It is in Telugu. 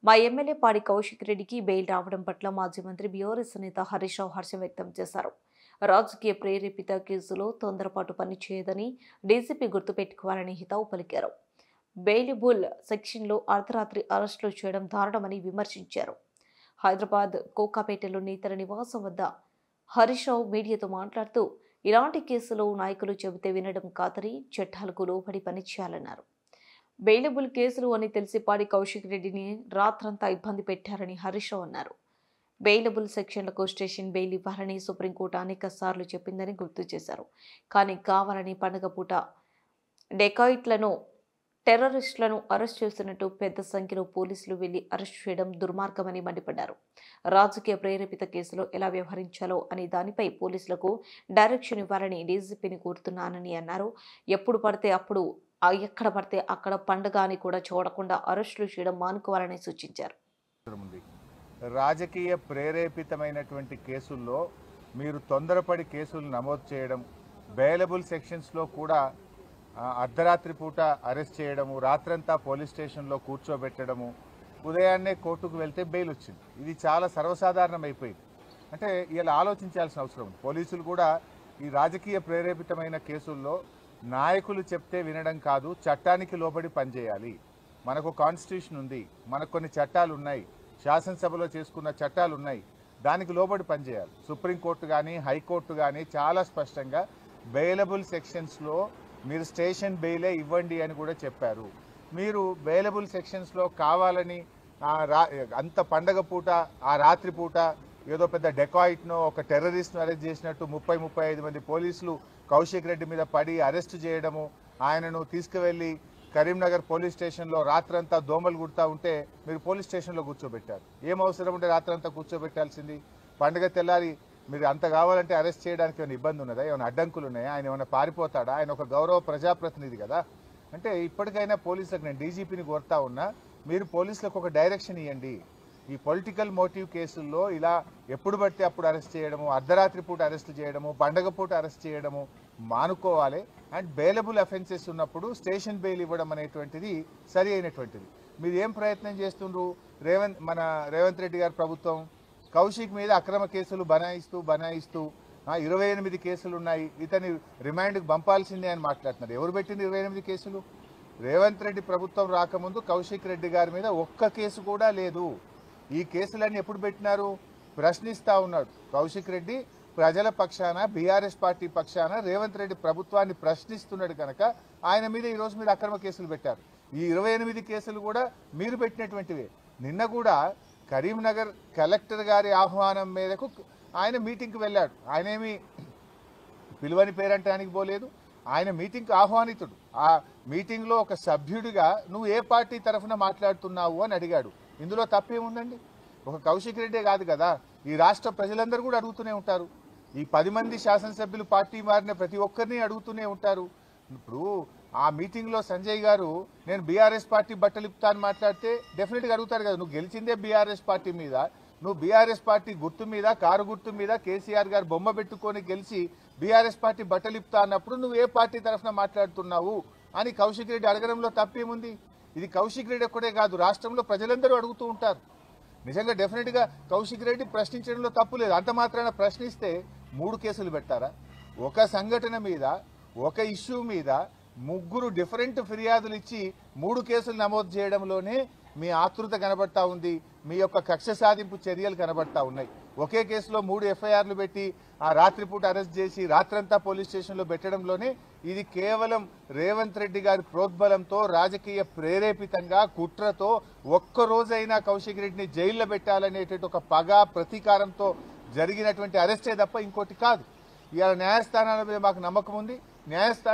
మా ఎమ్మెల్యే పాడి కౌశిక్ రెడ్డికి బెయిల్ రావడం పట్ల మాజీ మంత్రి బీఆర్ఎస్ నేత హరీష్ రావు హర్షం వ్యక్తం చేశారు. రాజకీయ ప్రేరేపిత కేసులో తొందరపాటు పనిచేయదని డీజీపీ గుర్తుపెట్టుకోవాలని హితవు పలికారు. బెయిలబుల్ సెక్షన్లో అర్ధరాత్రి అరెస్టులు చేయడం దారుణమని విమర్శించారు. హైదరాబాద్ కోకాపేటలోని తన నివాసం వద్ద హరీష్ రావు మీడియాతో మాట్లాడుతూ ఇలాంటి కేసులో నాయకులు చెబితే వినడం కాదని చట్టాలకు లోబడి పనిచేయాలన్నారు. బెయిలబుల్ కేసులు అని తెలిసి పాడి కౌశిక్ రెడ్డిని రాత్రంతా ఇబ్బంది పెట్టారని హరీష్ రావు అన్నారు. బెయిలబుల్ సెక్షన్లకు స్టేషన్ బెయిల్ ఇవ్వాలని సుప్రీంకోర్టు అనేక సార్లు చెప్పిందని గుర్తు చేశారు. కానీ కావాలని పండుగ పూట డెకాయిట్లను టెర్రరిస్టులను అరెస్ట్ చేస్తున్నట్టు పెద్ద సంఖ్యలో పోలీసులు వెళ్లి అరెస్ట్ చేయడం దుర్మార్గమని మండిపడ్డారు. రాజకీయ ప్రేరేపిత కేసులో ఎలా వ్యవహరించాలో అనే దానిపై పోలీసులకు డైరెక్షన్ ఇవ్వాలని డీజీపీని కోరుతున్నానని అన్నారు. ఎప్పుడు పడితే అప్పుడు ఎక్కడ పడితే అక్కడ పండుగ అని కూడా చూడకుండా అరెస్టులు చేయడం మానుకోవాలని సూచించారు. రాజకీయ ప్రేరేపితమైనటువంటి కేసుల్లో మీరు తొందరపడి కేసులు నమోదు చేయడం, బెయిలబుల్ సెక్షన్స్లో కూడా అర్ధరాత్రి పూట అరెస్ట్ చేయడము, రాత్రంతా పోలీస్ స్టేషన్లో కూర్చోబెట్టడము, ఉదయాన్నే కోర్టుకు వెళ్తే బెయిల్ వచ్చింది. ఇది చాలా సర్వసాధారణం అయిపోయింది. అంటే ఇలా ఆలోచించాల్సిన అవసరం ఉంది. పోలీసులు కూడా ఈ రాజకీయ ప్రేరేపితమైన కేసుల్లో నాయకులు చెప్తే వినడం కాదు, చట్టానికి లోబడి పనిచేయాలి. మనకు కాన్స్టిట్యూషన్ ఉంది, మనకు కొన్ని చట్టాలు ఉన్నాయి, శాసనసభలో చేసుకున్న చట్టాలు ఉన్నాయి, దానికి లోబడి పనిచేయాలి. సుప్రీంకోర్టు కానీ హైకోర్టు కానీ చాలా స్పష్టంగా బెయిలబుల్ సెక్షన్స్లో మీరు స్టేషన్ బెయిలే ఇవ్వండి అని కూడా చెప్పారు. మీరు బెయిలబుల్ సెక్షన్స్లో కావాలని అంత పండగ పూట ఆ రాత్రి పూట ఏదో పెద్ద డెకాయిట్నో ఒక టెర్రరిస్ట్ను అరెస్ట్ చేసినట్టు 30-35 మంది పోలీసులు కౌశిక్ రెడ్డి మీద పడి అరెస్ట్ చేయడము, ఆయనను తీసుకువెళ్ళి కరీంనగర్ పోలీస్ స్టేషన్లో రాత్రంతా దోమలు కుడతా ఉంటే మీరు పోలీస్ స్టేషన్లో కూర్చోబెట్టారు. ఏం అవసరం ఉంటే రాత్రంతా కూర్చోబెట్టాల్సింది? పండుగ తెల్లారి మీరు అంత కావాలంటే అరెస్ట్ చేయడానికి ఏమైనా ఇబ్బంది ఉన్నదా? ఏమైనా అడ్డంకులు ఉన్నాయా? ఆయన ఏమైనా పారిపోతాడా? ఆయన ఒక గౌరవ ప్రజాప్రతినిధి కదా. అంటే ఇప్పటికైనా పోలీసులకు నేను డీజీపీని కోరుతా ఉన్నా, మీరు పోలీసులకు ఒక డైరెక్షన్ ఇవ్వండి. ఈ పొలిటికల్ మోటివ్ కేసుల్లో ఇలా ఎప్పుడు పడితే అప్పుడు అరెస్ట్ చేయడము, అర్ధరాత్రి పూట అరెస్ట్ చేయడము, పండగ పూట అరెస్ట్ చేయడము మానుకోవాలి. అండ్ బెయిలబుల్ అఫెన్సెస్ ఉన్నప్పుడు స్టేషన్ బెయిల్ ఇవ్వడం అనేటువంటిది సరి అయినటువంటిది. మీరు ఏం ప్రయత్నం చేస్తుండ్రు? మన రేవంత్ రెడ్డి గారి ప్రభుత్వం కౌశిక్ మీద అక్రమ కేసులు బనాయిస్తూ 28 కేసులు ఉన్నాయి, ఇతని రిమాండ్కి పంపాల్సిందే అని మాట్లాడుతున్నారు. ఎవరు పెట్టింది 28 కేసులు? రేవంత్ రెడ్డి ప్రభుత్వం రాకముందు కౌశిక్ రెడ్డి గారి మీద ఒక్క కేసు కూడా లేదు. ఈ కేసులన్నీ ఎప్పుడు పెట్టినారు? ప్రశ్నిస్తూ ఉన్నాడు కౌశిక్ రెడ్డి. ప్రజల పక్షాన, బీఆర్ఎస్ పార్టీ పక్షాన రేవంత్ రెడ్డి ప్రభుత్వాన్ని ప్రశ్నిస్తున్నాడు కనుక ఆయన మీద ఈరోజు మీరు అక్రమ కేసులు పెట్టారు. ఈ 28 కేసులు కూడా మీరు పెట్టినటువంటివే. నిన్న కూడా కరీంనగర్ కలెక్టర్ గారి ఆహ్వానం మేరకు ఆయన మీటింగ్కి వెళ్ళాడు. ఆయన ఏమి పిలువని పేరంటానికి పోలేదు, ఆయన మీటింగ్కి ఆహ్వానితుడు. ఆ మీటింగ్లో ఒక సభ్యుడిగా నువ్వు ఏ పార్టీ తరఫున మాట్లాడుతున్నావు అని అడిగాడు. ఇందులో తప్పేముందండి? ఒక కౌశిక్ రెడ్డే కాదు కదా, ఈ రాష్ట్ర ప్రజలందరూ కూడా అడుగుతూనే ఉంటారు. ఈ 10 మంది శాసనసభ్యులు పార్టీ మారిన ప్రతి ఒక్కరిని అడుగుతూనే ఉంటారు. ఇప్పుడు ఆ మీటింగ్లో సంజయ్ గారు నేను బీఆర్ఎస్ పార్టీ బట్టలిప్తా అని మాట్లాడితే డెఫినెట్గా అడుగుతారు కదా, నువ్వు గెలిచిందే బీఆర్ఎస్ పార్టీ మీద, నువ్వు బీఆర్ఎస్ పార్టీ గుర్తు మీద, కారు గుర్తు మీద కేసీఆర్ గారు బొమ్మ పెట్టుకొని గెలిచి బీఆర్ఎస్ పార్టీ బట్టలిప్తా అన్నప్పుడు నువ్వు ఏ పార్టీ తరఫున మాట్లాడుతున్నావు అని కౌశిక్ రెడ్డి అడగడంలో తప్పేముంది? ఇది కౌశిక్ రెడ్డి ఒక్కడే కాదు, రాష్ట్రంలో ప్రజలందరూ అడుగుతూ ఉంటారు. నిజంగా డెఫినెట్గా కౌశిక్ రెడ్డి ప్రశ్నించడంలో తప్పు లేదు. అంత మాత్రాన ప్రశ్నిస్తే 3 కేసులు పెట్టారా? ఒక సంఘటన మీద, ఒక ఇష్యూ మీద 3 డిఫరెంట్ ఫిర్యాదులు ఇచ్చి 3 కేసులు నమోదు చేయడంలోనే మీ ఆతృత కనబడతా ఉంది, మీ యొక్క కక్ష సాధింపు చర్యలు కనబడతా ఉన్నాయి. ఒకే కేసులో 3 ఎఫ్ఐఆర్లు పెట్టి ఆ రాత్రిపూట అరెస్ట్ చేసి రాత్రంతా పోలీస్ స్టేషన్లో పెట్టడంలోనే ఇది కేవలం రేవంత్ రెడ్డి గారి ప్రోద్బలంతో, రాజకీయ ప్రేరేపితంగా, కుట్రతో ఒక్కరోజైనా కౌశిక్ రెడ్డిని జైల్లో పెట్టాలనేటువంటి ఒక పగ, ప్రతీకారంతో జరిగినటువంటి అరెస్టే తప్ప ఇంకోటి కాదు. ఇవాళ న్యాయస్థానాల మీద మాకు నమ్మకం ఉంది. న్యాయస్థానం